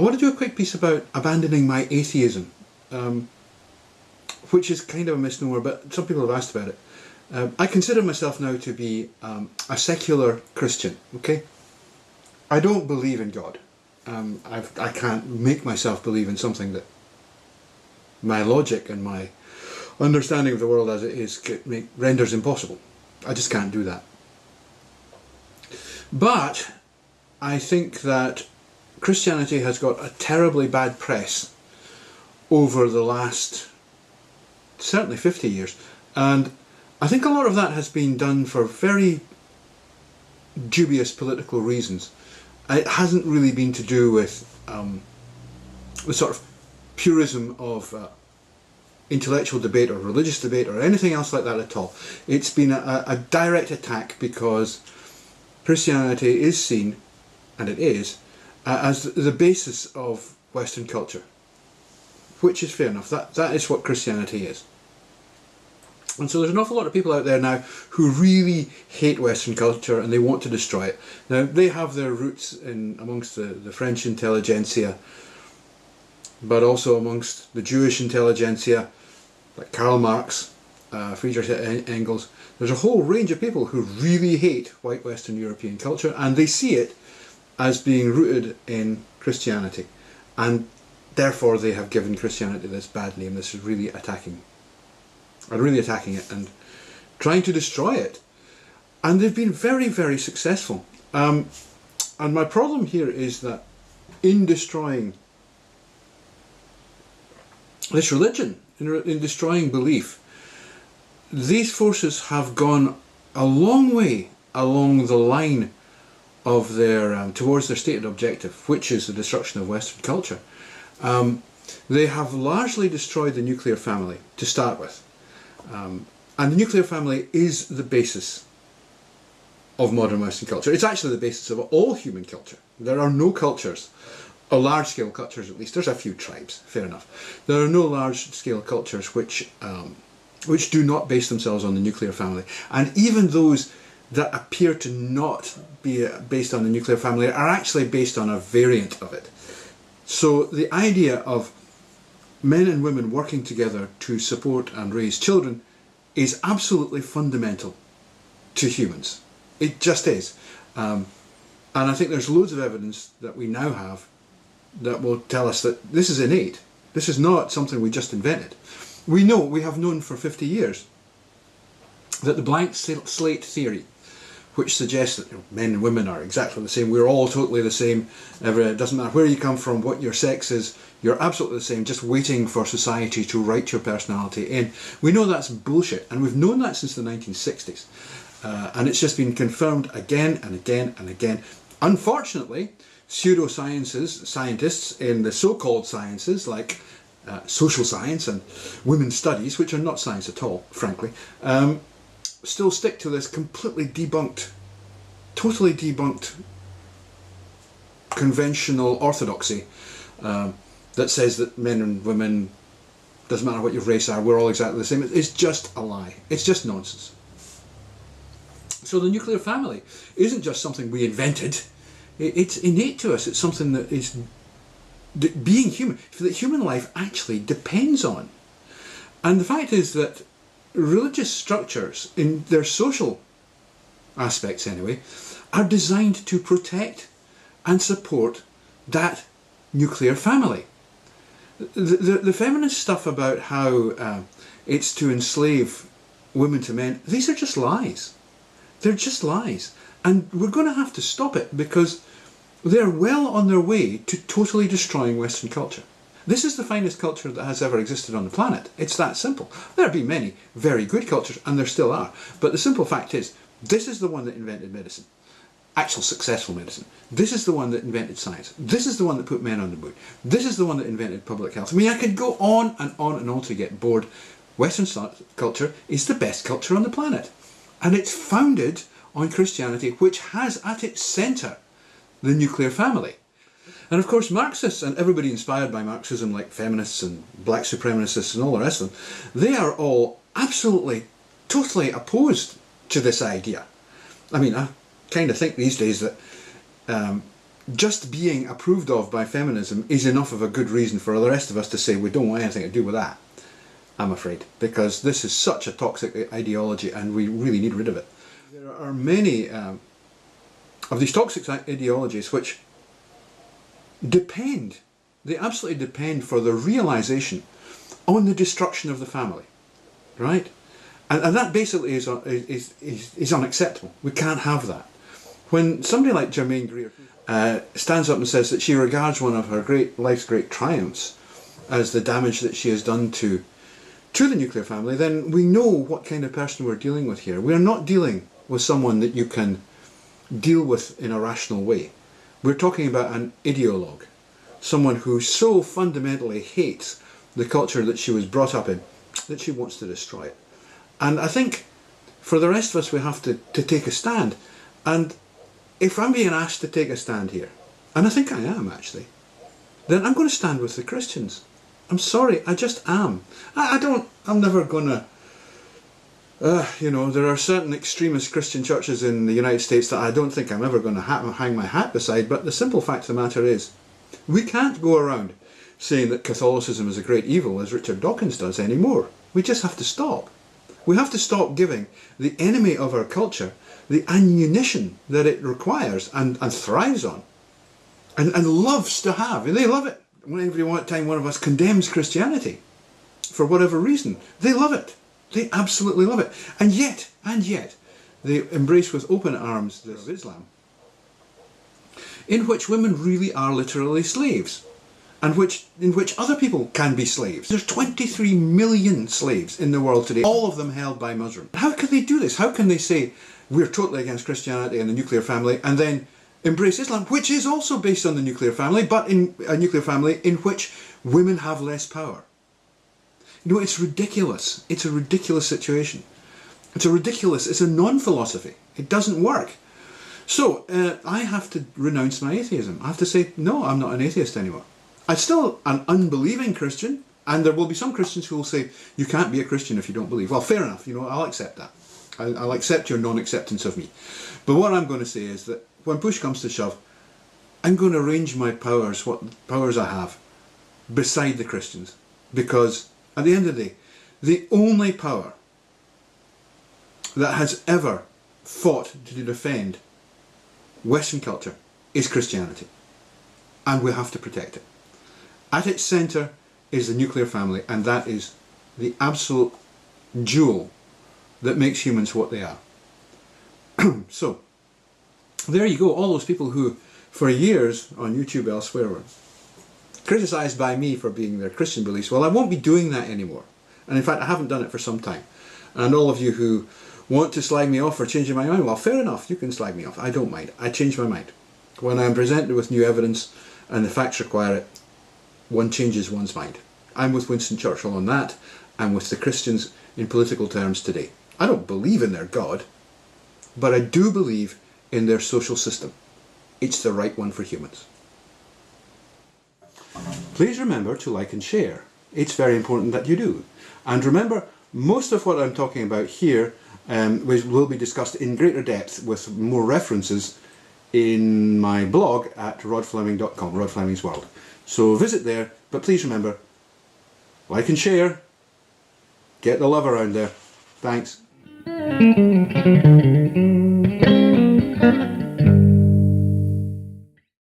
want to do a quick piece about abandoning my atheism, which is kind of a misnomer, but some people have asked about it. I consider myself now to be a secular Christian, okay? I don't believe in God. I can't make myself believe in something that my logic and my understanding of the world as it is renders impossible. I just can't do that. But I think that Christianity has got a terribly bad press over the last certainly 50 years, and I think a lot of that has been done for very dubious political reasons. It hasn't really been to do with the sort of purism of intellectual debate or religious debate or anything else like that at all. It's been a direct attack because Christianity is seen, and it is, as the basis of Western culture, which is fair enough. That is what Christianity is. And so there's an awful lot of people out there now who really hate Western culture and they want to destroy it. Now, they have their roots amongst the French intelligentsia, but also amongst the Jewish intelligentsia, like Karl Marx, Friedrich Engels. There's a whole range of people who really hate white Western European culture, and they see it as being rooted in Christianity. And therefore they have given Christianity this bad name. This is really attacking it and trying to destroy it. And they've been very, very successful. And my problem here is that in destroying this religion, in destroying belief, these forces have gone a long way along the line of their towards their stated objective, which is the destruction of Western culture. They have largely destroyed the nuclear family to start with. And the nuclear family is the basis of modern Western culture. It's actually the basis of all human culture. There are no cultures, or large-scale cultures at least. There's a few tribes, fair enough. There are no large-scale cultures which do not base themselves on the nuclear family. And even those that appear to not be based on the nuclear family are actually based on a variant of it. So the idea of men and women working together to support and raise children is absolutely fundamental to humans. It just is. And I think there's loads of evidence that we now have that will tell us that this is innate. This is not something we just invented. We have known for 50 years that the blank slate theory, which suggests that men and women are exactly the same, we're all totally the same, it doesn't matter where you come from, what your sex is, you're absolutely the same, just waiting for society to write your personality in. We know that's bullshit, and we've known that since the 1960s. And it's just been confirmed again and again and again. Unfortunately, scientists in the so-called sciences, like social science and women's studies, which are not science at all, frankly, still stick to this completely debunked, totally debunked conventional orthodoxy that says that men and women, doesn't matter what your race are, we're all exactly the same. It's just a lie. It's just nonsense. So the nuclear family isn't just something we invented. It's innate to us. It's something that is being human, that human life actually depends on. And the fact is that religious structures, in their social aspects anyway, are designed to protect and support that nuclear family. The feminist stuff about how it's to enslave women to men, these are just lies. They're just lies. And we're going to have to stop it because they're well on their way to totally destroying Western culture. This is the finest culture that has ever existed on the planet. It's that simple. There have been many very good cultures, and there still are. But the simple fact is, this is the one that invented medicine. Actual successful medicine. This is the one that invented science. This is the one that put men on the moon. This is the one that invented public health. I mean, I could go on and on and on to get bored. Western culture is the best culture on the planet. And it's founded on Christianity, which has at its centre the nuclear family. And of course Marxists and everybody inspired by Marxism, like feminists and black supremacists and all the rest of them, they are all absolutely, totally opposed to this idea. I mean, I kind of think these days that just being approved of by feminism is enough of a good reason for the rest of us to say we don't want anything to do with that, I'm afraid, because this is such a toxic ideology and we really need rid of it. There are many of these toxic ideologies which depend, they absolutely depend for the realization on the destruction of the family, right? And that basically is unacceptable. We can't have that. When somebody like Germaine Greer stands up and says that she regards one of her life's great triumphs as the damage that she has done to the nuclear family, then we know what kind of person we're dealing with here. We're not dealing with someone that you can deal with in a rational way. We're talking about an ideologue, someone who so fundamentally hates the culture that she was brought up in that she wants to destroy it. And I think for the rest of us we have to take a stand. And if I'm being asked to take a stand here, and I think I am actually, then I'm going to stand with the Christians. I'm sorry, I just am. I'm never going to, you know, there are certain extremist Christian churches in the United States that I don't think I'm ever going to hang my hat beside, but the simple fact of the matter is, we can't go around saying that Catholicism is a great evil as Richard Dawkins does anymore. We just have to stop. We have to stop giving the enemy of our culture the ammunition that it requires and thrives on and loves to have. And they love it. Every time one of us condemns Christianity for whatever reason, they love it. They absolutely love it. And yet, they embrace with open arms the of Islam, in which women really are literally slaves, and in which other people can be slaves. There's 23 million slaves in the world today, all of them held by Muslims. How can they do this? How can they say we're totally against Christianity and the nuclear family and then embrace Islam, which is also based on the nuclear family, but in a nuclear family in which women have less power? You know, it's ridiculous. It's a ridiculous situation. It's a non-philosophy. It doesn't work. So I have to renounce my atheism. I have to say, no, I'm not an atheist anymore. I'm still an unbelieving Christian, and there will be some Christians who will say, you can't be a Christian if you don't believe. Well, fair enough, you know, I'll accept that. I'll accept your non-acceptance of me. But what I'm going to say is that when push comes to shove, I'm going to arrange my powers, what powers I have, beside the Christians. Because at the end of the day, the only power that has ever fought to defend Western culture is Christianity. And we have to protect it. At its centre is the nuclear family, and that is the absolute jewel that makes humans what they are. So, there you go, all those people who for years on YouTube elsewhere were criticised by me for being their Christian beliefs. Well, I won't be doing that anymore. And in fact, I haven't done it for some time. And all of you who want to slag me off for changing my mind, well, fair enough, you can slag me off. I don't mind. I change my mind. When I'm presented with new evidence and the facts require it, one changes one's mind. I'm with Winston Churchill on that. I'm with the Christians in political terms today. I don't believe in their God, but I do believe in their social system. It's the right one for humans. Please remember to like and share. It's very important that you do. And remember, most of what I'm talking about here will be discussed in greater depth with more references in my blog at rodfleming.com, Rod Fleming's World. So visit there, but please remember, like and share, get the love around there. Thanks.